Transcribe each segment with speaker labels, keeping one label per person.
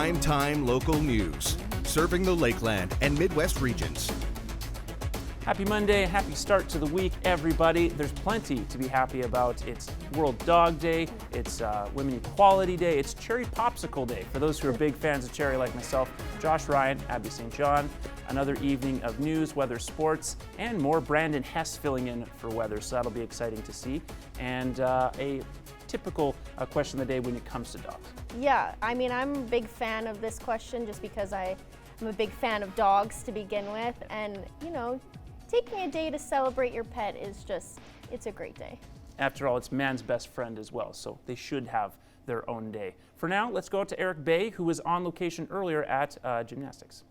Speaker 1: Prime-time local news, serving the Lakeland and Midwest regions.
Speaker 2: Happy Monday, happy start to the week, everybody. There's plenty to be happy about. It's World Dog Day, it's Women Equality Day, it's Cherry Popsicle Day. For those who are big fans of cherry like myself, Josh Ryan, Abby St. John. Another evening of news, weather, sports, and more. Brandon Hess filling in for weather, so that'll be exciting to see. And a typical question of the day when it comes to dogs.
Speaker 3: Yeah, I mean, I'm a big fan of this question just because I'm a big fan of dogs to begin with. And, you know, taking a day to celebrate your pet is just, it's a great day.
Speaker 2: After all, it's man's best friend as well, so they should have their own day. For now, let's go out to Eric Bay, who was on location earlier at gymnastics.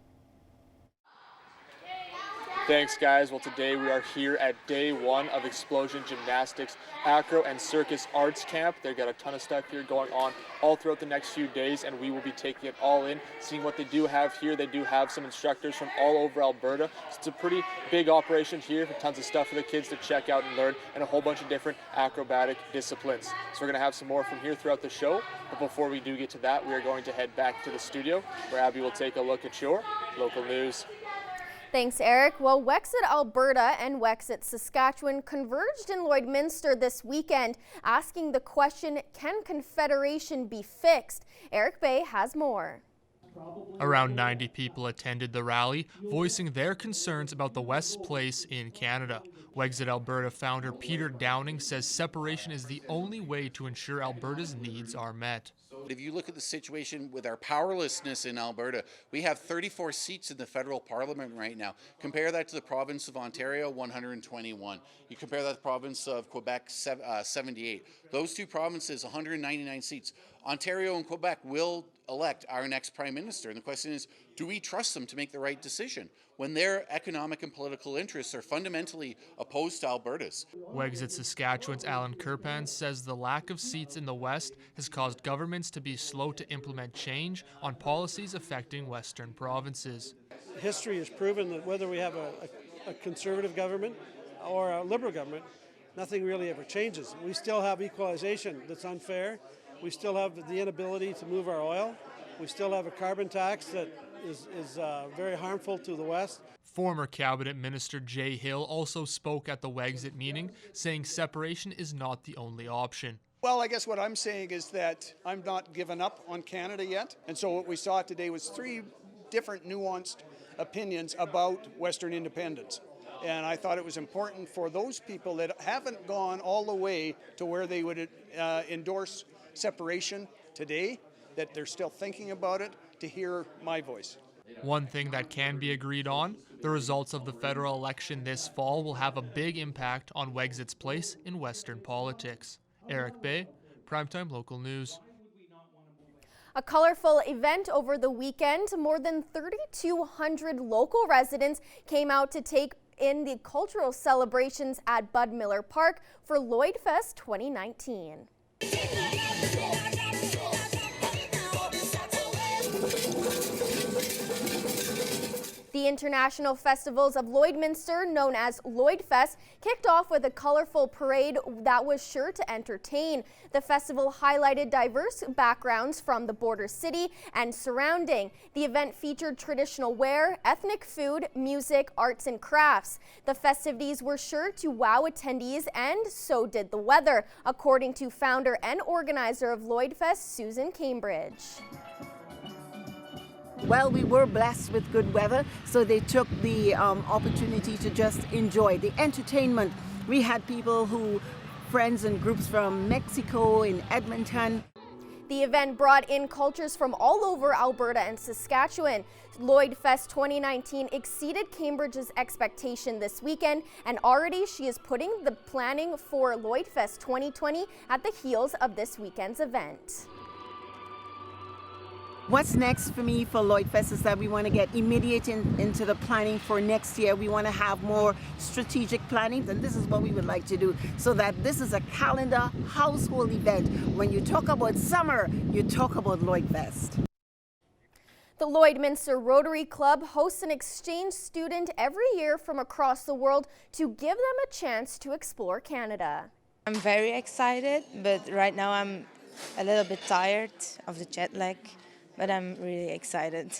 Speaker 4: Thanks, guys. Well, today we are here at day one of Explosion Gymnastics Acro and Circus Arts Camp. They've got a ton of stuff here going on all throughout the next few days, and we will be taking it all in, seeing what they do have here. They do have some instructors from all over Alberta. So it's a pretty big operation here, for tons of stuff for the kids to check out and learn, and a whole bunch of different acrobatic disciplines. So we're going to have some more from here throughout the show, but before we do get to that, we are going to head back to the studio, where Abby will take a look at your local news.
Speaker 3: Thanks, Eric. Well, Wexit Alberta and Wexit Saskatchewan converged in Lloydminster this weekend, asking the question, can Confederation be fixed? Eric Bay has more.
Speaker 5: Around 90 people attended the rally, voicing their concerns about the West's place in Canada. Wexit Alberta founder Peter Downing says separation is the only way to ensure Alberta's needs are met.
Speaker 6: If you look at the situation with our powerlessness in Alberta, we have 34 seats in the federal parliament right now. Compare that to the province of Ontario, 121. You compare that to the province of Quebec, 78. Those two provinces, 199 seats. Ontario and Quebec will elect our next prime minister. And the question is, do we trust them to make the right decision when their economic and political interests are fundamentally opposed to Alberta's?
Speaker 5: Wexit Saskatchewan's Alan Kirpan says the lack of seats in the West has caused governments to be slow to implement change on policies affecting Western provinces.
Speaker 7: History has proven that whether we have a conservative government or a liberal government, nothing really ever changes. We still have equalization that's unfair. We still have the inability to move our oil. We still have a carbon tax that is very harmful to the West.
Speaker 5: Former Cabinet Minister Jay Hill also spoke at the Wexit meeting, saying separation is not the only option.
Speaker 8: Well, I guess what I'm saying is that I'm not giving up on Canada yet. And so what we saw today was three different nuanced opinions about Western independence. And I thought it was important for those people that haven't gone all the way to where they would endorse separation today, that they're still thinking about it, to hear my voice.
Speaker 5: One thing that can be agreed on, the results of the federal election this fall will have a big impact on Wexit's place in Western politics. Eric Bay, Primetime Local News.
Speaker 3: A colorful event over the weekend. More than 3,200 local residents came out to take in the cultural celebrations at Bud Miller Park for Lloydfest 2019. The International Festivals of Lloydminster, known as Lloydfest, kicked off with a colorful parade that was sure to entertain. The festival highlighted diverse backgrounds from the border city and surrounding. The event featured traditional wear, ethnic food, music, arts, and crafts. The festivities were sure to wow attendees, and so did the weather, according to founder and organizer of Lloydfest, Susan Cambridge.
Speaker 9: Well, we were blessed with good weather, so they took the opportunity to just enjoy the entertainment. We had friends and groups from Mexico, in Edmonton.
Speaker 3: The event brought in cultures from all over Alberta and Saskatchewan. Lloydfest 2019 exceeded Cambridge's expectation this weekend, and already she is putting the planning for Lloydfest 2020 at the heels of this weekend's event.
Speaker 9: What's next for me for Lloydfest is that we want to get immediate into the planning for next year. We want to have more strategic planning, and this is what we would like to do, so that this is a calendar household event. When you talk about summer, you talk about Lloydfest.
Speaker 3: The Lloydminster Rotary Club hosts an exchange student every year from across the world to give them a chance to explore Canada.
Speaker 10: I'm very excited, but right now I'm a little bit tired of the jet lag. but I'm really excited.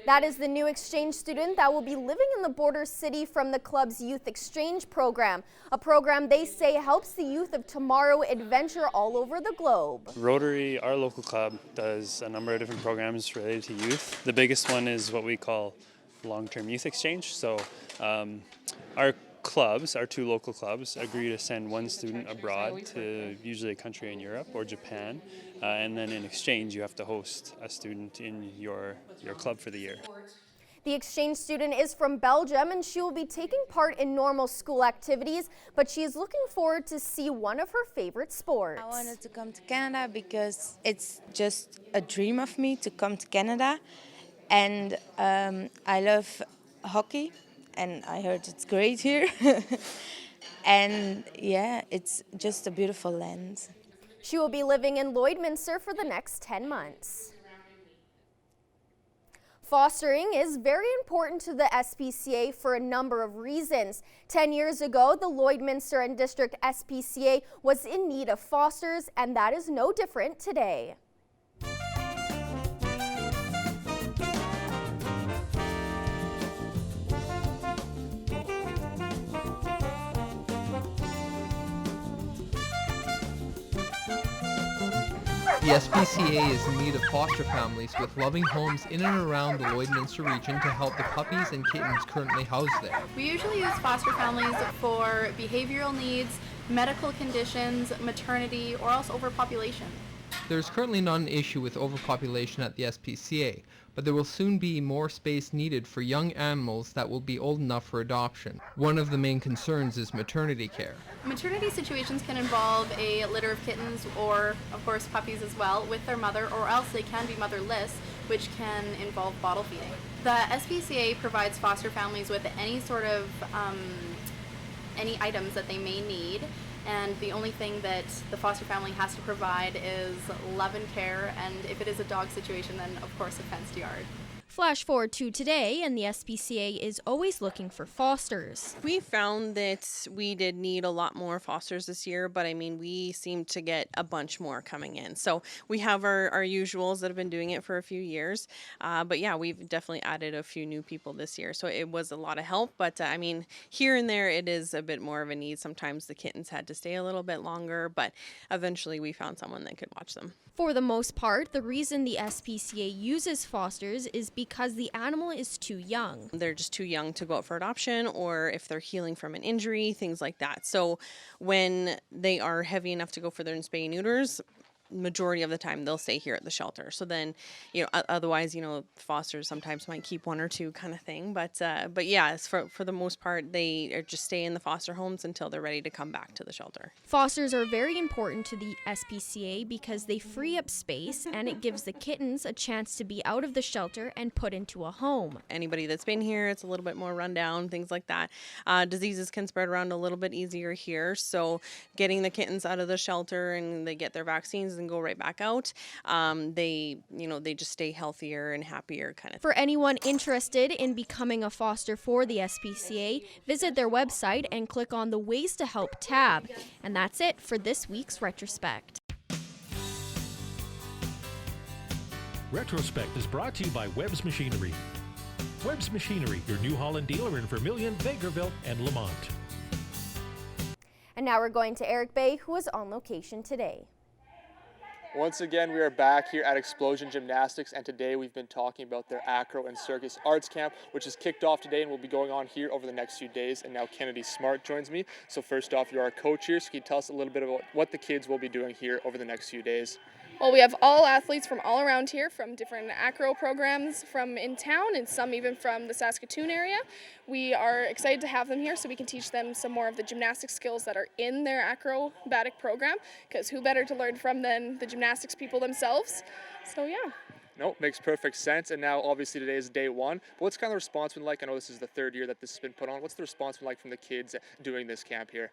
Speaker 3: That is the new exchange student that will be living in the border city from the club's youth exchange program, a program they say helps the youth of tomorrow adventure all over the globe.
Speaker 11: Rotary, our local club, does a number of different programs related to youth. The biggest one is what we call long-term youth exchange. So our clubs, our two local clubs, agree to send one student abroad to usually a country in Europe or Japan, and then in exchange you have to host a student in your club for the year.
Speaker 3: The exchange student is from Belgium and she will be taking part in normal school activities, but she is looking forward to see one of her favorite sports.
Speaker 10: I wanted to come to Canada because it's just a dream of me to come to Canada, and I love hockey. And I heard it's great here. And yeah, it's just a beautiful land.
Speaker 3: She will be living in Lloydminster for the next 10 months. Fostering is very important to the SPCA for a number of reasons. 10 years ago, the Lloydminster and District SPCA was in need of fosters, and that is no different today.
Speaker 12: The SPCA is in need of foster families with loving homes in and around the Lloydminster region to help the puppies and kittens currently housed there.
Speaker 13: We usually use foster families for behavioral needs, medical conditions, maternity, or else overpopulation.
Speaker 12: There is currently not an issue with overpopulation at the SPCA, but there will soon be more space needed for young animals that will be old enough for adoption. One of the main concerns is maternity care.
Speaker 13: Maternity situations can involve a litter of kittens or, of course, puppies as well with their mother, or else they can be motherless, which can involve bottle feeding. The SPCA provides foster families with any sort of any items that they may need, and the only thing that the foster family has to provide is love and care, and if it is a dog situation, then of course a fenced yard.
Speaker 14: Flash forward to today, and the SPCA is always looking for fosters.
Speaker 15: We found that we did need a lot more fosters this year, but I mean, we seem to get a bunch more coming in. So we have our usuals that have been doing it for a few years. But yeah, we've definitely added a few new people this year. So it was a lot of help. But I mean, here and there, it is a bit more of a need. Sometimes the kittens had to stay a little bit longer, but eventually we found someone that could watch them.
Speaker 14: For the most part, the reason the SPCA uses fosters is because the animal is too young.
Speaker 15: They're just too young to go out for adoption, or if they're healing from an injury, things like that. So when they are heavy enough to go for their spay neuters, majority of the time they'll stay here at the shelter. So then, otherwise, fosters sometimes might keep one or two kind of thing. But yeah, for the most part, they are just stay in the foster homes until they're ready to come back to the shelter.
Speaker 14: Fosters are very important to the SPCA because they free up space and it gives the kittens a chance to be out of the shelter and put into a home.
Speaker 15: Anybody that's been here, it's a little bit more rundown, things like that. Diseases can spread around a little bit easier here. So getting the kittens out of the shelter and they get their vaccines and go right back out, they just stay healthier and happier kind of.
Speaker 14: For anyone interested in becoming a foster for the SPCA, visit their website and click on the Ways to Help tab. And that's it for this week's Retrospect.
Speaker 16: Retrospect is brought to you by Webb's Machinery. Webb's Machinery, your New Holland dealer in Vermilion, Bakerville, and Lamont.
Speaker 3: And now we're going to Eric Bay, who is on location today.
Speaker 4: Once again, we are back here at Explosion Gymnastics, and today we've been talking about their Acro and Circus Arts Camp, which is kicked off today and will be going on here over the next few days. And now Kennedy Smart joins me. So first off, you're our coach here, so can you tell us a little bit about what the kids will be doing here over the next few days?
Speaker 17: Well, we have all athletes from all around here, from different acro programs from in town and some even from the Saskatoon area. We are excited to have them here so we can teach them some more of the gymnastics skills that are in their acrobatic program, because who better to learn from than the gymnastics people themselves? So yeah.
Speaker 4: No, makes perfect sense. And now obviously today is day one. But what's kind of the response been like? I know this is the third year that this has been put on. What's the response been like from the kids doing this camp here?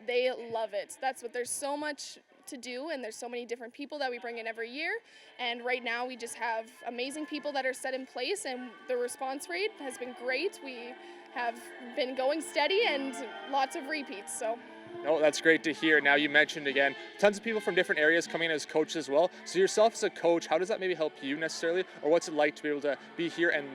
Speaker 17: They love it. That's what there's so much to do, and there's so many different people that we bring in every year, and right now we just have amazing people that are set in place, and the response rate has been great. We have been going steady and lots of repeats. So
Speaker 4: No, that's great to hear. Now you mentioned again, tons of people from different areas coming in as coaches as well. So yourself as a coach, how does that maybe help you necessarily? Or what's it like to be able to be here and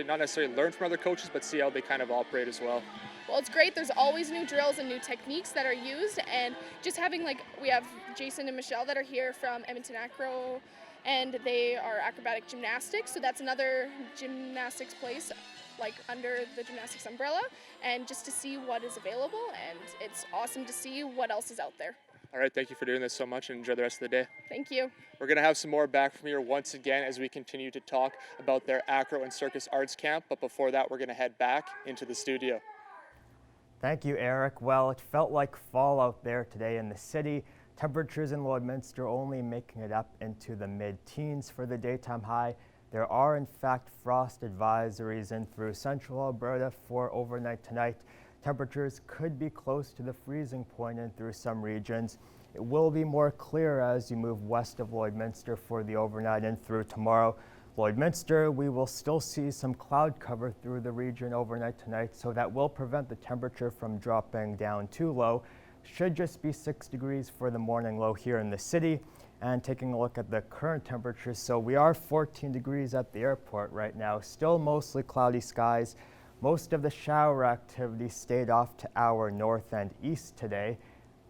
Speaker 4: not necessarily learn from other coaches, but see how they kind of operate as well?
Speaker 17: Well, it's great. There's always new drills and new techniques that are used, and just having we have Jason and Michelle that are here from Edmonton Acro, and they are acrobatic gymnastics. So that's another gymnastics place under the gymnastics umbrella, and just to see what is available, and it's awesome to see what else is out there.
Speaker 4: All right, thank you for doing this so much and enjoy the rest of the day.
Speaker 17: Thank you.
Speaker 4: We're going to have some more back from here once again as we continue to talk about their Acro and Circus Arts Camp, but before that we're going to head back into the studio.
Speaker 18: Thank you, Eric. Well, it felt like fall out there today in the city. Temperatures in Lloydminster only making it up into the mid-teens for the daytime high. There are, in fact, frost advisories in through central Alberta for overnight tonight. Temperatures could be close to the freezing point in through some regions. It will be more clear as you move west of Lloydminster for the overnight and through tomorrow. Lloydminster, we will still see some cloud cover through the region overnight tonight, so that will prevent the temperature from dropping down too low. Should just be 6 degrees for the morning low here in the city. And taking a look at the current temperatures, so we are 14 degrees at the airport right now. Still mostly cloudy skies. Most of the shower activity stayed off to our north and east today.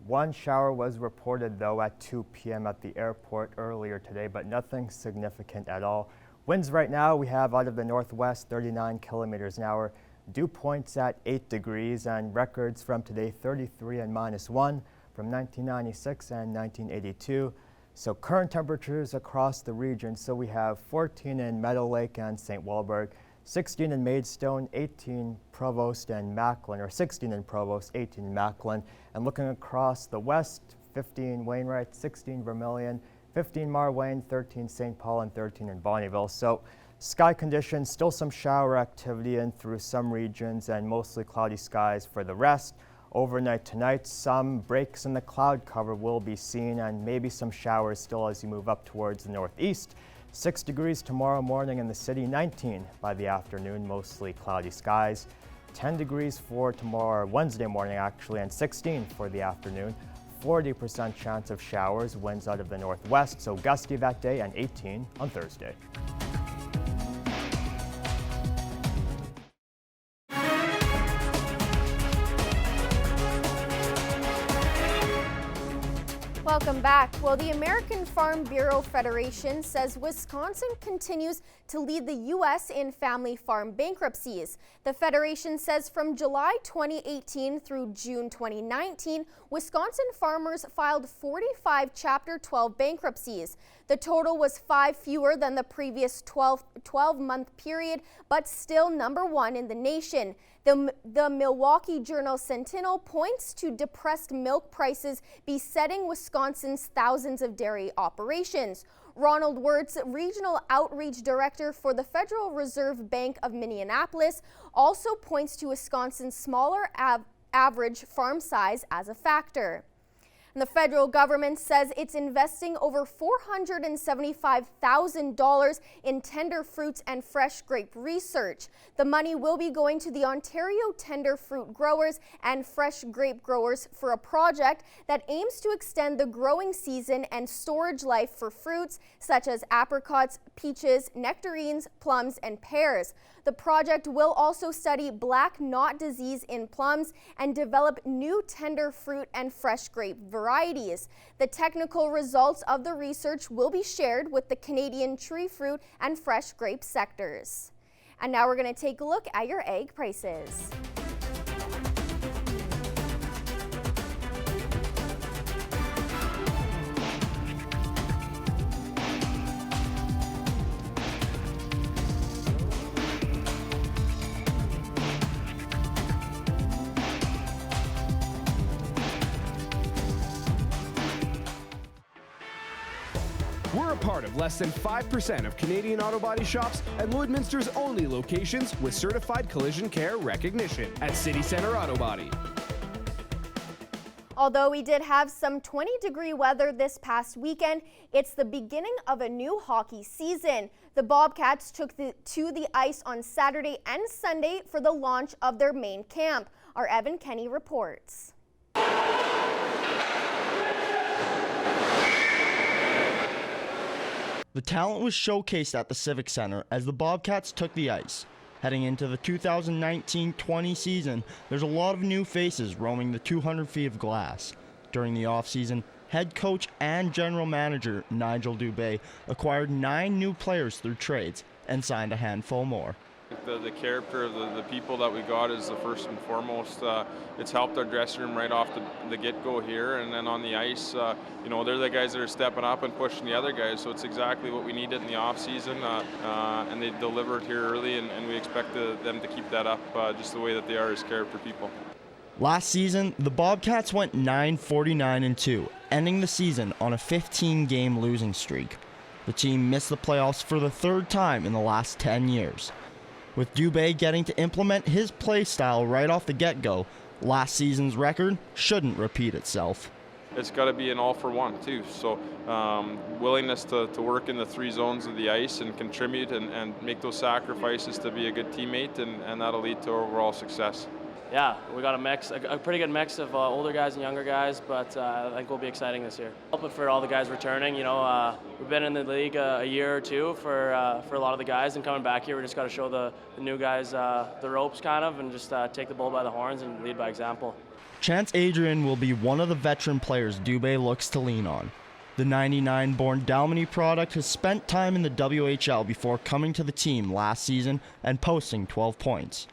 Speaker 18: One shower was reported though at 2 p.m. at the airport earlier today, but nothing significant at all. Winds right now we have out of the northwest 39 kilometers an hour. Dew points at 8 degrees and records from today 33 and -1 from 1996 and 1982. So current temperatures across the region, so we have 14 in Meadow Lake and St. Walburg, 16 in Maidstone, 18 Provost and Macklin, or 16 in Provost, 18 in Macklin. And looking across the west, 15 Wainwright, 16 Vermilion, 15 Marwayne, 13 St. Paul, and 13 in Bonnyville. So sky conditions, still some shower activity in through some regions and mostly cloudy skies for the rest. Overnight tonight, some breaks in the cloud cover will be seen and maybe some showers still as you move up towards the northeast. 6 degrees tomorrow morning in the city, 19 by the afternoon, mostly cloudy skies. 10 degrees for tomorrow, Wednesday morning actually, and 16 for the afternoon. 40% chance of showers, winds out of the northwest, so gusty that day, and 18 on Thursday.
Speaker 3: Welcome back. Well, the American Farm Bureau Federation says Wisconsin continues to lead the U.S. in family farm bankruptcies. The federation says from July 2018 through June 2019, Wisconsin farmers filed 45 Chapter 12 bankruptcies. The total was 5 fewer than the previous 12-month period, but still #1 in the nation. The Milwaukee Journal-Sentinel points to depressed milk prices besetting Wisconsin's thousands of dairy operations. Ronald Wirtz, Regional Outreach Director for the Federal Reserve Bank of Minneapolis, also points to Wisconsin's smaller average farm size as a factor. And the federal government says it's investing over $475,000 in tender fruits and fresh grape research. The money will be going to the Ontario Tender Fruit Growers and Fresh Grape Growers for a project that aims to extend the growing season and storage life for fruits such as apricots, peaches, nectarines, plums, and pears. The project will also study black knot disease in plums and develop new tender fruit and fresh grape varieties. The technical results of the research will be shared with the Canadian tree fruit and fresh grape sectors. And now we're going to take a look at your egg prices.
Speaker 19: We're a part of less than 5% of Canadian auto body shops and Lloydminster's only locations with certified collision care recognition at City Center Auto Body.
Speaker 3: Although we did have some 20-degree weather this past weekend, it's the beginning of a new hockey season. The Bobcats took to the ice on Saturday and Sunday for the launch of their main camp. Our Evan Kenny reports.
Speaker 20: The talent was showcased at the Civic Center as the Bobcats took the ice. Heading into the 2019-20 season, there's a lot of new faces roaming the 200 feet of glass. During the offseason, head coach and general manager Nigel Dubé acquired 9 new players through trades and signed a handful more.
Speaker 21: The character of the people that we got is the first and foremost. It's helped our dressing room right off the get-go here, and then on the ice, they're the guys that are stepping up and pushing the other guys, so it's exactly what we needed in the off-season, and they delivered here early, and we expect them to keep that up just the way that they are as character people.
Speaker 20: Last season, the Bobcats went 9-49-2, ending the season on a 15-game losing streak. The team missed the playoffs for the 3rd time in the last 10 years. With Dubé getting to implement his play style right off the get-go, last season's record shouldn't repeat itself.
Speaker 21: It's got to be an all-for-one, too. So willingness to work in the 3 zones of the ice and contribute and make those sacrifices to be a good teammate, and that'll lead to overall success.
Speaker 22: Yeah, we got a pretty good mix of older guys and younger guys, but I think we'll be exciting this year. Hoping for all the guys returning. We've been in the league a year or two for a lot of the guys, and coming back here, we just got to show the new guys the ropes, kind of, and just take the bull by the horns and lead by example.
Speaker 20: Chance Adrian will be one of the veteran players Dubé looks to lean on. The 99-born Dalmeny product has spent time in the WHL before coming to the team last season and posting 12 points.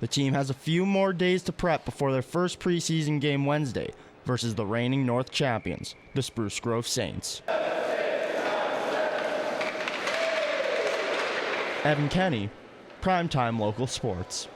Speaker 20: The team has a few more days to prep before their first preseason game Wednesday versus the reigning North champions, the Spruce Grove Saints. Evan Kenny, Primetime Local Sports.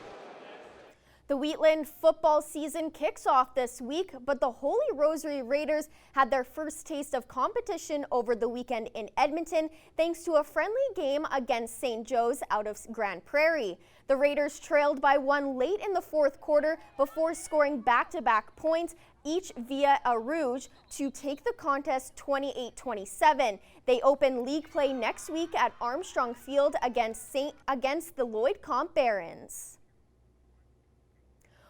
Speaker 3: The Wheatland football season kicks off this week, but the Holy Rosary Raiders had their first taste of competition over the weekend in Edmonton thanks to a friendly game against St. Joe's out of Grand Prairie. The Raiders trailed by 1 late in the 4th quarter before scoring back-to-back points, each via a rouge, to take the contest 28-27. They open league play next week at Armstrong Field against the Lloyd Comp Barons.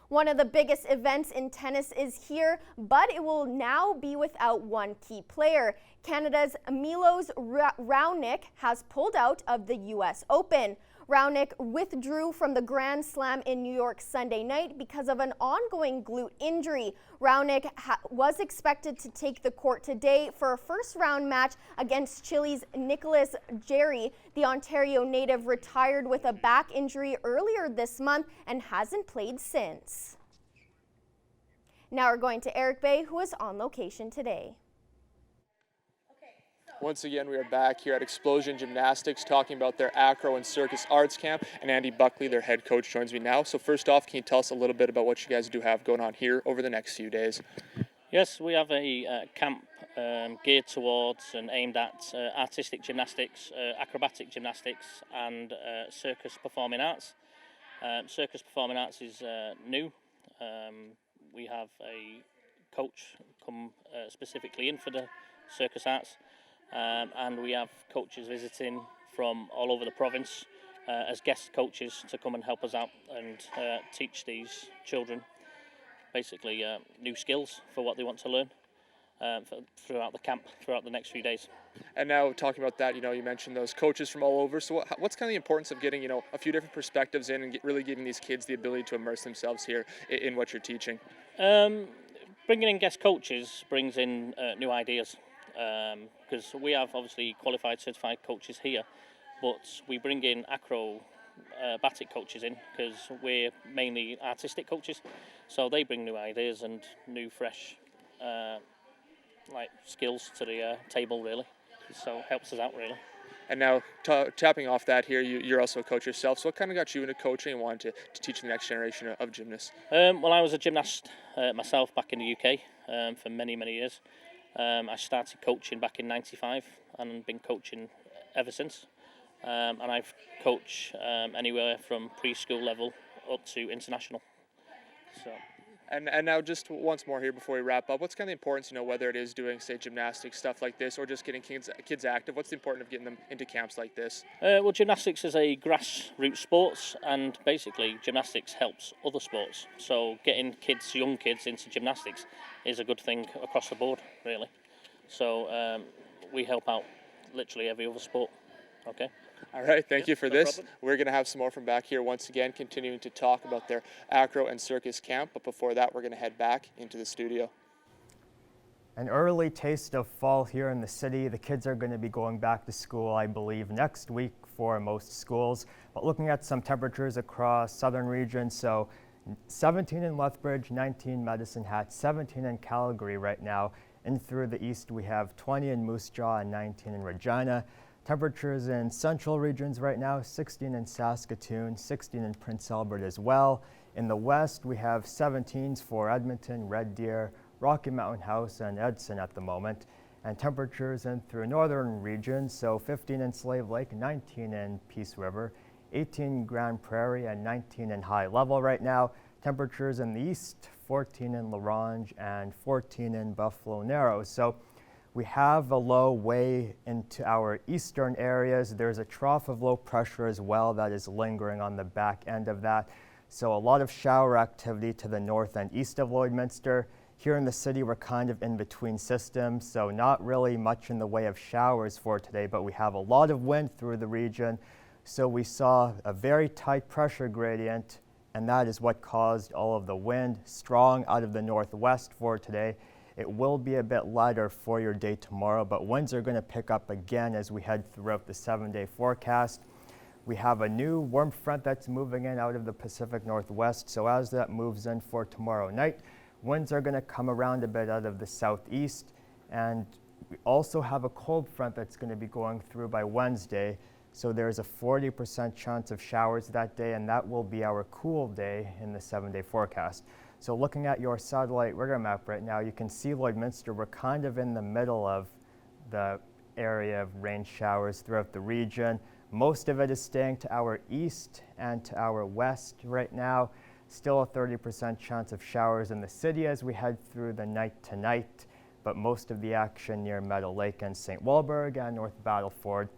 Speaker 3: One of the biggest events in tennis is here, but it will now be without one key player. Canada's Milos Raonic has pulled out of the U.S. Open. Raonic withdrew from the Grand Slam in New York Sunday night because of an ongoing glute injury. Raonic was expected to take the court today for a first-round match against Chile's Nicholas Jarry. The Ontario native retired with a back injury earlier this month and hasn't played since. Now we're going to Eric Bay, who is on location today.
Speaker 4: Once again, we are back here at Explosion Gymnastics talking about their Acro and Circus Arts Camp, and Andy Buckley, their head coach, joins me now. So first off, can you tell us a little bit about what you guys do have going on here over the next few days?
Speaker 23: Yes, we have a camp geared towards and aimed at artistic gymnastics, acrobatic gymnastics, and circus performing arts. Circus performing arts is new. We have a coach come specifically in for the circus arts. And we have coaches visiting from all over the province as guest coaches to come and help us out and teach these children basically new skills for what they want to learn throughout the camp, throughout the next few days.
Speaker 4: And now talking about that, you mentioned those coaches from all over. So what's kind of the importance of getting, a few different perspectives in and really giving these kids the ability to immerse themselves here in what you're teaching?
Speaker 23: Bringing in guest coaches brings in new ideas. Because we have obviously qualified certified coaches here, but we bring in acrobatic coaches in because we're mainly artistic coaches, so they bring new ideas and new fresh skills to the table, really. So it helps us out, really.
Speaker 4: And now tapping off that here, you're also a coach yourself, so what kind of got you into coaching and wanted to teach the next generation of gymnasts?
Speaker 23: Well, I was a gymnast myself back in the UK for many years. I started coaching back in '95 and been coaching ever since. And I've coached anywhere from preschool level up to international. So.
Speaker 4: And now just once more here before we wrap up, what's kind of the importance, whether it is doing, say, gymnastics, stuff like this, or just getting kids active, what's the importance of getting them into camps like this?
Speaker 23: Well, gymnastics is a grassroots sport, and basically gymnastics helps other sports. So getting young kids into gymnastics is a good thing across the board, really. So we help out literally every other sport. Okay.
Speaker 4: All right, thank you for
Speaker 23: no
Speaker 4: this.
Speaker 23: problem.
Speaker 4: We're going to have some more from back here once again, continuing to talk about their acro and circus camp. But before that, we're going to head back into the studio.
Speaker 18: An early taste of fall here in the city. The kids are going to be going back to school, I believe, next week for most schools. But looking at some temperatures across southern regions, so 17 in Lethbridge, 19 Medicine Hat, 17 in Calgary right now. In through the east, we have 20 in Moose Jaw and 19 in Regina. Temperatures in central regions right now, 16 in Saskatoon, 16 in Prince Albert as well. In the west, we have 17s for Edmonton, Red Deer, Rocky Mountain House, and Edson at the moment. And temperatures in through northern regions, so 15 in Slave Lake, 19 in Peace River, 18 Grand Prairie, and 19 in High Level right now. Temperatures in the east, 14 in La Ronge and 14 in Buffalo Narrows. So we have a low way into our eastern areas. There's a trough of low pressure as well that is lingering on the back end of that. So a lot of shower activity to the north and east of Lloydminster. Here in the city, we're kind of in between systems, so not really much in the way of showers for today, but we have a lot of wind through the region. So we saw a very tight pressure gradient, and that is what caused all of the wind strong out of the northwest for today. It will be a bit lighter for your day tomorrow, but winds are going to pick up again as we head throughout the 7-day forecast. We have a new warm front that's moving in out of the Pacific Northwest, so as that moves in for tomorrow night, winds are going to come around a bit out of the southeast, and we also have a cold front that's going to be going through by Wednesday, so there's a 40% chance of showers that day, and that will be our cool day in the 7-day forecast. So looking at your satellite radar map right now, you can see Lloydminster. We're kind of in the middle of the area of rain showers throughout the region. Most of it is staying to our east and to our west right now. Still a 30% chance of showers in the city as we head through the night tonight, but most of the action near Meadow Lake and St. Walburg and North Battleford.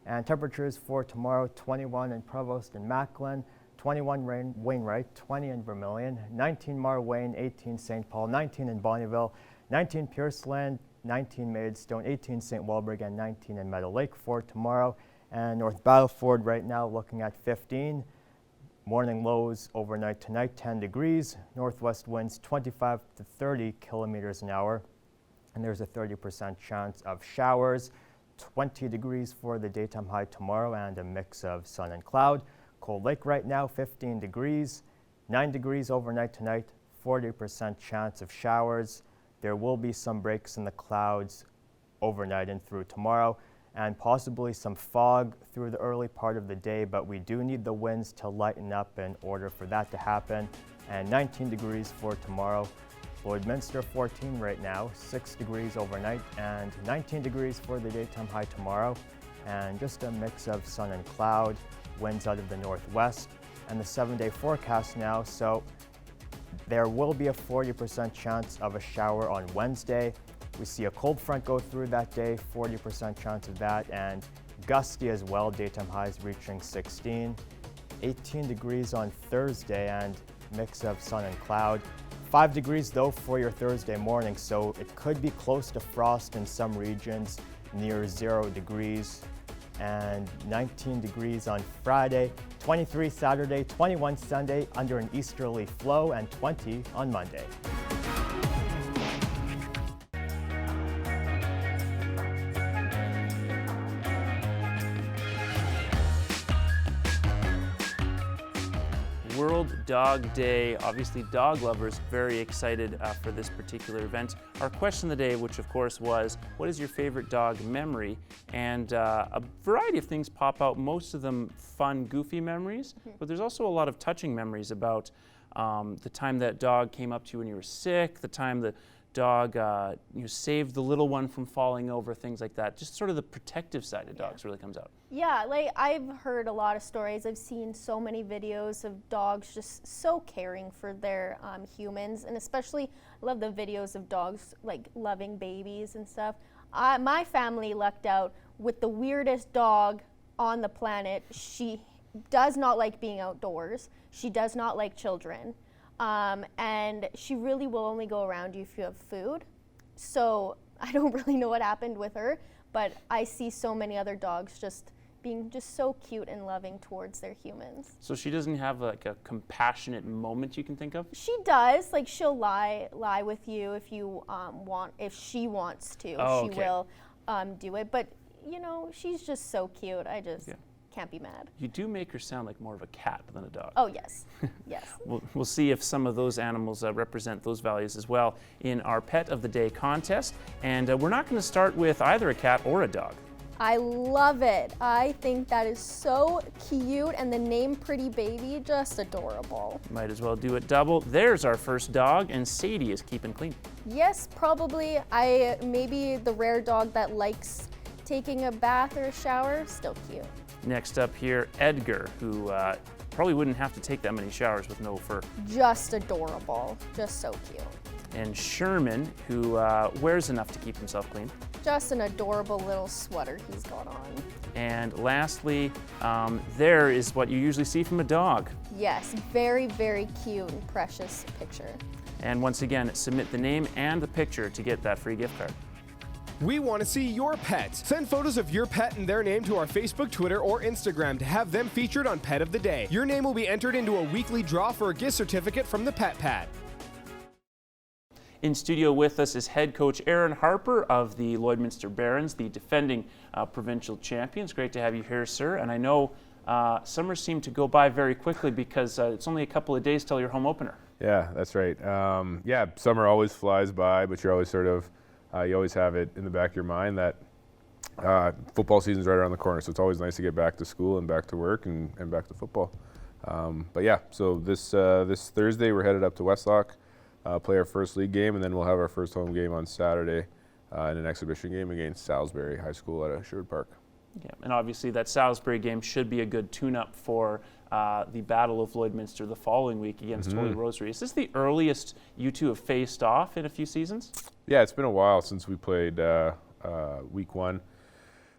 Speaker 18: And temperatures for tomorrow, 21 in Provost and Macklin, 21 Wainwright, 20 in Vermilion, 19 Marwayne, 18 St. Paul, 19 in Bonnyville, 19 Pierceland, 19 Maidstone, 18 St. Walburg, and 19 in Meadow Lake for tomorrow. And North Battleford right now looking at 15. Morning lows overnight tonight, 10 degrees. Northwest winds 25 to 30 kilometers an hour. And there's a 30% chance of showers. 20 degrees for the daytime high tomorrow and a mix of sun and cloud. Cold Lake right now, 15 degrees. 9 degrees overnight tonight, 40% chance of showers. There will be some breaks in the clouds overnight and through tomorrow, and possibly some fog through the early part of the day, but we do need the winds to lighten up in order for that to happen. And 19 degrees for tomorrow. Lloydminster 14 right now, 6 degrees overnight, and 19 degrees for the daytime high tomorrow. And just a mix of sun and cloud, winds out of the northwest. And the 7-day forecast now, so there will be a 40% chance of a shower on Wednesday. We see a cold front go through that day, 40% chance of that, and gusty as well, daytime highs reaching 16. 18 degrees on Thursday and mix of sun and cloud. 5 degrees though for your Thursday morning, so it could be close to frost in some regions, near 0 degrees. And 19 degrees on Friday, 23 Saturday, 21 Sunday under an easterly flow, and 20 on Monday.
Speaker 1: World Dog Day. Obviously, dog lovers very excited for this particular event. Our question of the day, which of course was, what is your favorite dog memory? And a variety of things pop out, most of them fun, goofy memories, but there's also a lot of touching memories about the time that dog came up to you when you were sick, the time the dog saved the little one from falling over, things like that. Just sort of the protective side of dogs really comes out.
Speaker 3: Yeah, like I've heard a lot of stories. I've seen so many videos of dogs just so caring for their humans, and especially I love the videos of dogs like loving babies and stuff. My family lucked out with the weirdest dog on the planet. She does not like being outdoors. She does not like children. And she really will only go around you if you have food. So I don't really know what happened with her, but I see so many other dogs just being just so cute and loving towards their humans.
Speaker 1: So she doesn't have like a compassionate moment you can think of?
Speaker 3: She does, like she'll lie with you if you if she wants to,
Speaker 1: Oh,
Speaker 3: she
Speaker 1: okay.
Speaker 3: will do it. But you know, she's just so cute. I just can't be mad.
Speaker 1: You do make her sound like more of a cat than a dog.
Speaker 3: Oh yes, yes.
Speaker 1: We'll see if some of those animals represent those values as well in our Pet of the Day contest. And we're not going to start with either a cat or a dog.
Speaker 3: I love it. I think that is so cute, and the name Pretty Baby, just adorable.
Speaker 1: Might as well do it double. There's our first dog, and Sadie is keeping clean.
Speaker 3: Yes, probably. Maybe the rare dog that likes taking a bath or a shower, still cute.
Speaker 1: Next up here, Edgar, who probably wouldn't have to take that many showers with no fur.
Speaker 3: Just adorable, just so cute.
Speaker 1: And Sherman, who wears enough to keep himself clean.
Speaker 3: Just an adorable little sweater he's got on.
Speaker 1: And lastly, there is what you usually see from a dog.
Speaker 3: Yes, very, very cute and precious picture.
Speaker 1: And once again, submit the name and the picture to get that free gift card.
Speaker 19: We want to see your pets. Send photos of your pet and their name to our Facebook, Twitter, or Instagram to have them featured on Pet of the Day. Your name will be entered into a weekly draw for a gift certificate from the Pet Pad.
Speaker 1: In studio with us is head coach Aaron Harper of the Lloydminster Barons, the defending provincial champions. Great to have you here, sir. And I know summer seemed to go by very quickly because it's only a couple of days till your home opener.
Speaker 2: Yeah, that's right. Yeah, summer always flies by, but you're always sort of, you always have it in the back of your mind that football season's right around the corner. So it's always nice to get back to school and back to work and back to football. But yeah, so this Thursday we're headed up to Westlock. Play our first league game, and then we'll have our first home game on Saturday in an exhibition game against Salisbury High School at Sherwood Park.
Speaker 1: Yeah, and obviously that Salisbury game should be a good tune-up for the Battle of Lloydminster the following week against Holy Rosary. Is this the earliest you two have faced off in a few seasons?
Speaker 2: Yeah, it's been a while since we played week one.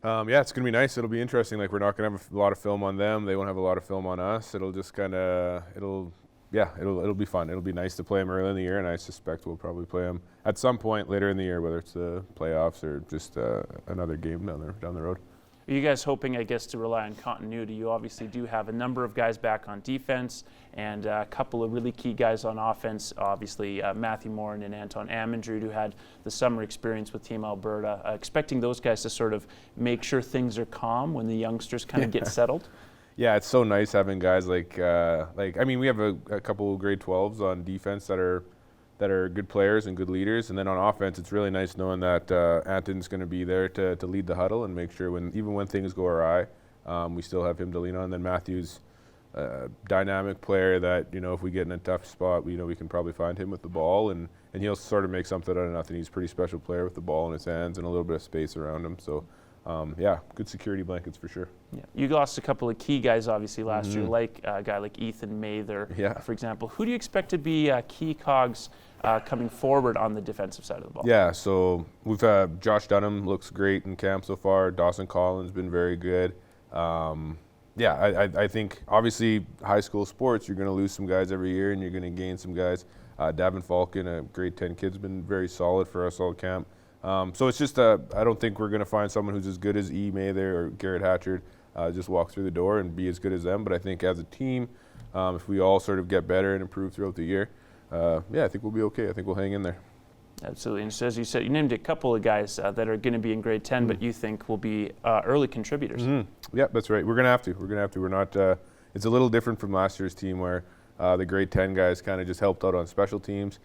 Speaker 2: Yeah, it's going to be nice. It'll be interesting. Like, we're not going to have a lot of film on them. They won't have a lot of film on us. It'll just kind of, it'll be fun. It'll be nice to play them early in the year, and I suspect we'll probably play them at some point later in the year, whether it's the playoffs or just another game down the road.
Speaker 1: Are you guys hoping, I guess, to rely on continuity? You obviously do have a number of guys back on defense and a couple of really key guys on offense. Obviously, Matthew Morin and Anton Amendrud, who had the summer experience with Team Alberta. Expecting those guys to sort of make sure things are calm when the youngsters kind of get settled?
Speaker 2: Yeah, it's so nice having guys like I mean, we have a couple of grade 12s on defense that are good players and good leaders, and then on offense, it's really nice knowing that Anton's going to be there to lead the huddle and make sure even when things go awry, we still have him to lean on. And then Matthew's a dynamic player that, you know, if we get in a tough spot, we can probably find him with the ball, and he'll sort of make something out of nothing. He's a pretty special player with the ball in his hands and a little bit of space around him. So. Yeah, good security blankets for sure.
Speaker 1: Yeah, you lost a couple of key guys obviously last year, like a guy like Ethan Mather, for example. Who do you expect to be key cogs coming forward on the defensive side of the ball?
Speaker 2: Yeah, so we've Josh Dunham looks great in camp so far. Dawson Collins been very good. Yeah, I think obviously high school sports, you're going to lose some guys every year and you're going to gain some guys. Davin Falcon, a grade 10 kid's been very solid for us all camp. So it's just, I don't think we're going to find someone who's as good as E. Mather or Garrett Hatchard, just walk through the door and be as good as them. But I think as a team, if we all sort of get better and improve throughout the year, yeah, I think we'll be okay. I think we'll hang in there.
Speaker 1: Absolutely. And so as you said, you named a couple of guys that are going to be in grade 10, but you think will be early contributors.
Speaker 2: Yeah, that's right. We're going to have to. We're not, it's a little different from last year's team where the grade 10 guys kind of just helped out on special teams.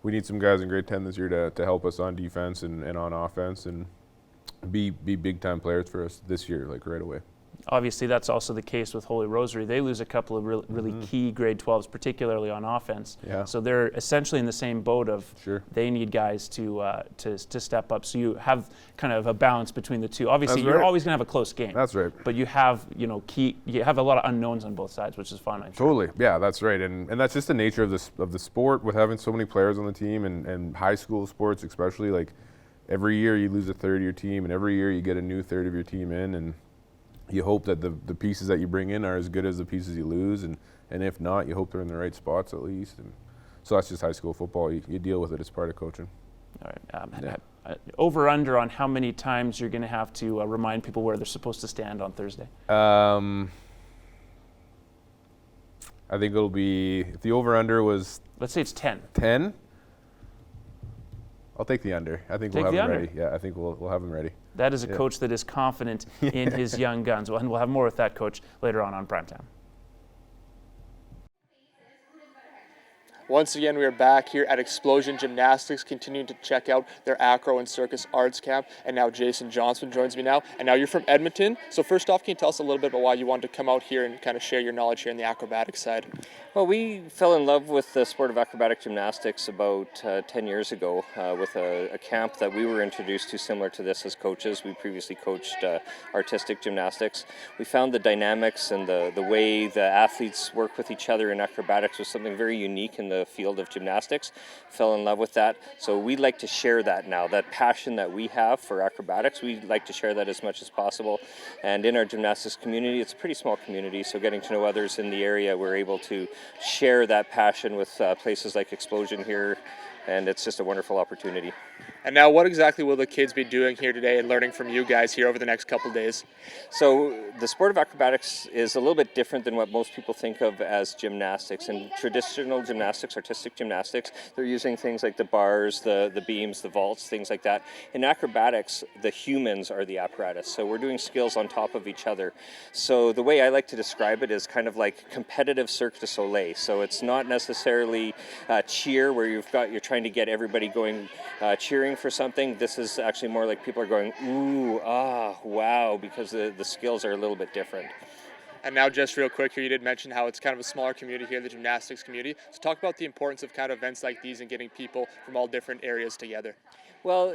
Speaker 2: We need some guys in grade 10 this year to help us on defense and on offense and be big-time players for us this year, like right away.
Speaker 1: Obviously, that's also the case with Holy Rosary. They lose a couple of really key grade 12s, particularly on offense.
Speaker 2: Yeah.
Speaker 1: So they're essentially in the same boat of they need guys to step up. So you have kind of a balance between the two. Obviously, you're always going to have a close game.
Speaker 2: That's right.
Speaker 1: But you have, you have a lot of unknowns on both sides, which is fun, I'm sure.
Speaker 2: Totally. Yeah, that's right. And that's just the nature of the sport with having so many players on the team and high school sports especially. Like every year you lose a third of your team, and every year you get a new third of your team in, and you hope that the pieces that you bring in are as good as the pieces you lose, and if not, you hope they're in the right spots at least. And so that's just high school football. You deal with it as part of coaching.
Speaker 1: All right. over-under on how many times you're going to have to remind people where they're supposed to stand on Thursday?
Speaker 2: I think it'll be, if the over-under was...
Speaker 1: Let's say it's 10.
Speaker 2: 10? I'll take the under. I think
Speaker 1: Take
Speaker 2: we'll
Speaker 1: the
Speaker 2: have them
Speaker 1: under.
Speaker 2: ready. Yeah, I think we'll have them ready.
Speaker 1: That is a coach that is confident in his young guns. Well, and we'll have more with that coach later on Primetime.
Speaker 4: Once again, we are back here at Explosion Gymnastics, continuing to check out their Acro and Circus Arts Camp. And now Jason Johnson joins me now. And now you're from Edmonton. So first off, can you tell us a little bit about why you wanted to come out here and kind of share your knowledge here in the acrobatics side?
Speaker 6: Well, we fell in love with the sport of acrobatic gymnastics about 10 years ago with a camp that we were introduced to similar to this as coaches. We previously coached artistic gymnastics. We found the dynamics and the way the athletes work with each other in acrobatics was something very unique in the field of gymnastics. Fell in love with that. So we'd like to share that now. That passion that we have for acrobatics, we'd like to share that as much as possible. And in our gymnastics community, it's a pretty small community, so getting to know others in the area, we're able to share that passion with places like Explosion here, and it's just a wonderful opportunity.
Speaker 4: And now what exactly will the kids be doing here today and learning from you guys here over the next couple days?
Speaker 6: So the sport of acrobatics is a little bit different than what most people think of as gymnastics. In traditional gymnastics, artistic gymnastics, they're using things like the bars, the beams, the vaults, things like that. In acrobatics, the humans are the apparatus. So we're doing skills on top of each other. So the way I like to describe it is kind of like competitive Cirque du Soleil. So it's not necessarily cheer where you're trying to get everybody going cheering for something. This is actually more like people are going, ooh, ah, wow, because the skills are a little bit different.
Speaker 4: And now just real quick here, you did mention how it's kind of a smaller community here in the gymnastics community. So talk about the importance of kind of events like these and getting people from all different areas together.
Speaker 6: Well,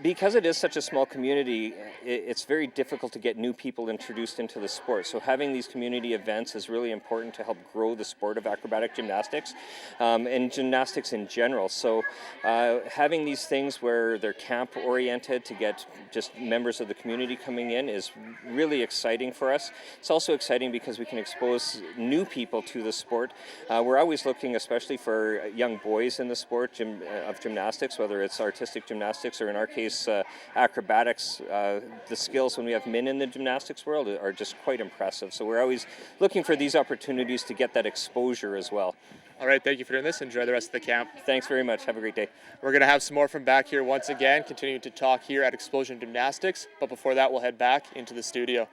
Speaker 6: because it is such a small community, it's very difficult to get new people introduced into the sport. So having these community events is really important to help grow the sport of acrobatic gymnastics and gymnastics in general. So having these things where they're camp oriented to get just members of the community coming in is really exciting for us. It's also exciting because we can expose new people to the sport. We're always looking especially for young boys in the sport of gymnastics, whether it's artistic gymnastics or in our case acrobatics. The skills when we have men in the gymnastics world are just quite impressive. So we're always looking for these opportunities to get that exposure as well.
Speaker 4: All right, thank you for doing this. Enjoy the rest of the camp.
Speaker 6: Thanks very much. Have a great day.
Speaker 4: We're going to have some more from back here once again, continuing to talk here at Explosion Gymnastics. But before that, we'll head back into the studio.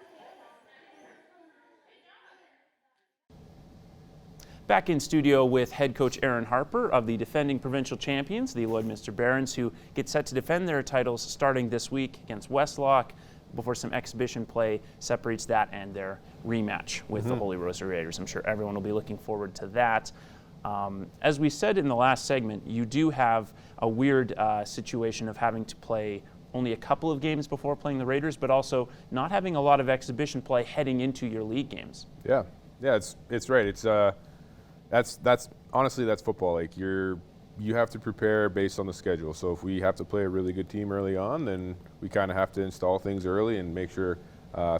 Speaker 1: Back in studio with head coach Aaron Harper of the defending provincial champions, the Lloydminster Barons, who get set to defend their titles starting this week against Westlock before some exhibition play separates that and their rematch with the Holy Rosary Raiders. I'm sure everyone will be looking forward to that. As we said in the last segment, you do have a weird situation of having to play only a couple of games before playing the Raiders, but also not having a lot of exhibition play heading into your league games.
Speaker 2: Yeah, it's right. It's that's honestly that's football. Like you have to prepare based on the schedule. So if we have to play a really good team early on, then we kind of have to install things early and make sure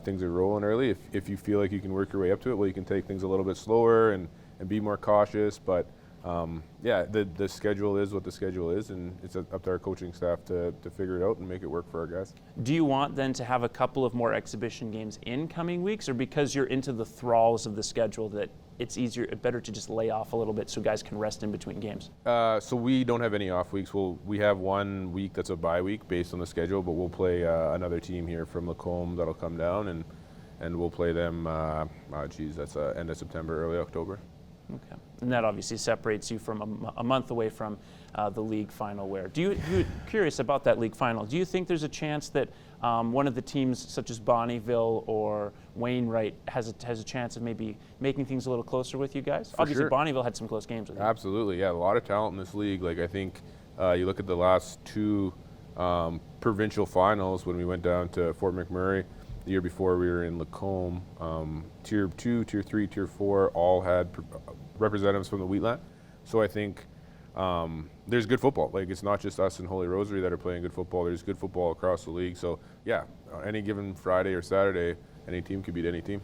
Speaker 2: things are rolling early. If you feel like you can work your way up to it, well, you can take things a little bit slower and be more cautious. But the schedule is what the schedule is, and it's up to our coaching staff to figure it out and make it work for our guys.
Speaker 1: Do you want then to have a couple of more exhibition games in coming weeks, or because you're into the thralls of the schedule that it's better to just lay off a little bit so guys can rest in between games?
Speaker 2: So we don't have any off weeks. We have 1 week that's a bye week based on the schedule, but we'll play another team here from Lacombe that'll come down, and we'll play them, that's end of September, early October.
Speaker 1: Okay, and that obviously separates you from a month away from the league final. Where curious about that league final? Do you think there's a chance that one of the teams, such as Bonnyville or Wainwright, has a chance of maybe making things a little closer with you guys? Obviously,
Speaker 2: sure.
Speaker 1: Bonnyville had some close games with you.
Speaker 2: Absolutely, yeah, a lot of talent in this league. Like I think you look at the last 2 provincial finals when we went down to Fort McMurray. The year before we were in Lacombe, Tier 2, Tier 3, Tier 4 all had representatives from the Wheatland. So I think there's good football. Like it's not just us and Holy Rosary that are playing good football. There's good football across the league. So yeah, any given Friday or Saturday, any team could beat any team.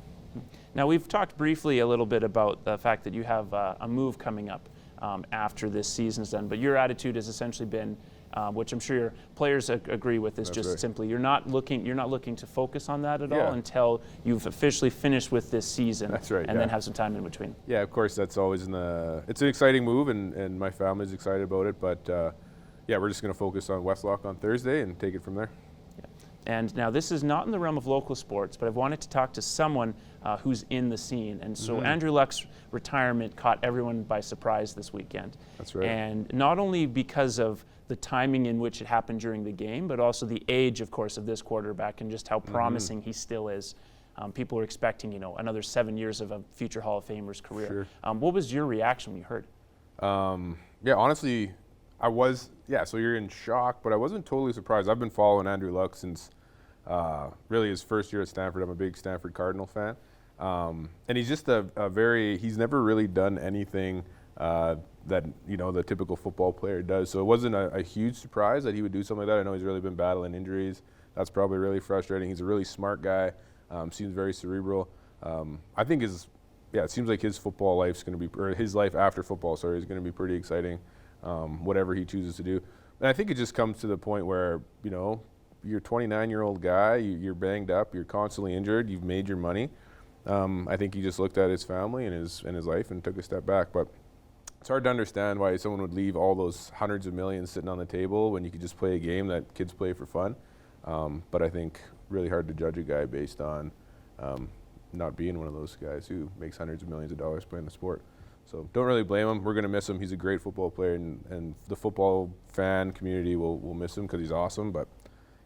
Speaker 1: Now we've talked briefly a little bit about the fact that you have a move coming up after this season's done, but your attitude has essentially been which I'm sure your players agree with. Is
Speaker 2: That's
Speaker 1: just
Speaker 2: right.
Speaker 1: simply you're not looking to focus on that at all
Speaker 2: Yeah.
Speaker 1: until you've officially finished with this season.
Speaker 2: That's right,
Speaker 1: And
Speaker 2: yeah.
Speaker 1: then have some time in between.
Speaker 2: Yeah, of course, that's always it's an exciting move, and my family's excited about it. But yeah, we're just going to focus on Westlock on Thursday and take it from there.
Speaker 1: And now this is not in the realm of local sports, but I've wanted to talk to someone who's in the scene. And so
Speaker 2: Mhm.
Speaker 1: Andrew Luck's retirement caught everyone by surprise this weekend.
Speaker 2: That's right.
Speaker 1: And not only because of the timing in which it happened during the game, but also the age, of course, of this quarterback and just how promising he still is. People are expecting, another 7 years of a future Hall of Famer's career.
Speaker 2: Sure.
Speaker 1: What was your reaction when you heard?
Speaker 2: Yeah, honestly, I was, so you're in shock, but I wasn't totally surprised. I've been following Andrew Luck since really his first year at Stanford. I'm a big Stanford Cardinal fan. And he's just he's never really done anything that, the typical football player does. So it wasn't a huge surprise that he would do something like that. I know he's really been battling injuries. That's probably really frustrating. He's a really smart guy, seems very cerebral. I think it seems like his football life's going to be, or his life after football, is going to be pretty exciting. Whatever he chooses to do. And I think it just comes to the point where, you're a 29-year-old guy, you're banged up, you're constantly injured, you've made your money. I think he just looked at his family and his life and took a step back. But it's hard to understand why someone would leave all those hundreds of millions sitting on the table when you could just play a game that kids play for fun. But I think really hard to judge a guy based on not being one of those guys who makes hundreds of millions of dollars playing the sport. So don't really blame him. We're going to miss him. He's a great football player, and the football fan community will miss him because he's awesome. But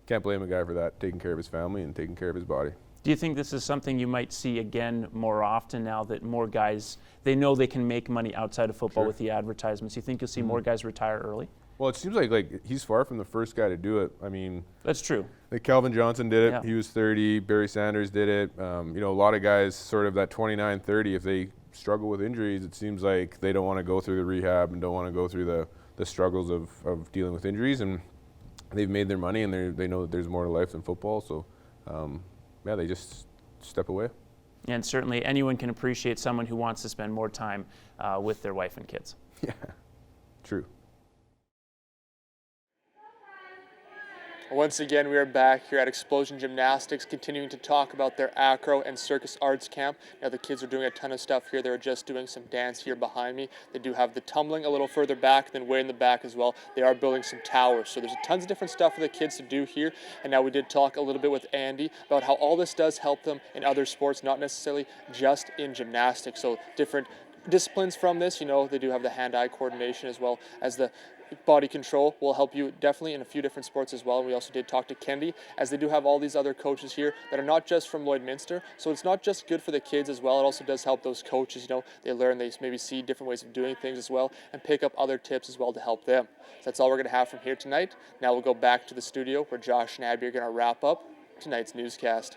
Speaker 2: can't blame a guy for that, taking care of his family and taking care of his body.
Speaker 1: Do you think this is something you might see again more often now that more guys, they know they can make money outside of football with the advertisements? You think you'll see more guys retire early?
Speaker 2: Well, it seems like he's far from the first guy to do it. I mean,
Speaker 1: that's true.
Speaker 2: Like Calvin Johnson did it.
Speaker 1: Yeah.
Speaker 2: He was 30. Barry Sanders did it. A lot of guys sort of that 29, 30, if they struggle with injuries, it seems like they don't want to go through the rehab and don't want to go through the struggles of dealing with injuries. And they've made their money, and they know that there's more to life than football. So, they just step away.
Speaker 1: And certainly anyone can appreciate someone who wants to spend more time with their wife and kids.
Speaker 2: Yeah, true.
Speaker 4: Once again, we are back here at Explosion Gymnastics, continuing to talk about their acro and circus arts camp. Now the kids are doing a ton of stuff here. They're just doing some dance here behind me. They do have the tumbling a little further back, then way in the back as well. They are building some towers. So there's tons of different stuff for the kids to do here. And now we did talk a little bit with Andy about how all this does help them in other sports, not necessarily just in gymnastics. So different disciplines from this, they do have the hand-eye coordination as well as the body control will help you definitely in a few different sports as well. And we also did talk to Kendi, as they do have all these other coaches here that are not just from Lloydminster. So it's not just good for the kids as well. It also does help those coaches, they learn, they maybe see different ways of doing things as well and pick up other tips as well to help them. So that's all we're going to have from here tonight. Now we'll go back to the studio where Josh and Abby are going to wrap up tonight's newscast.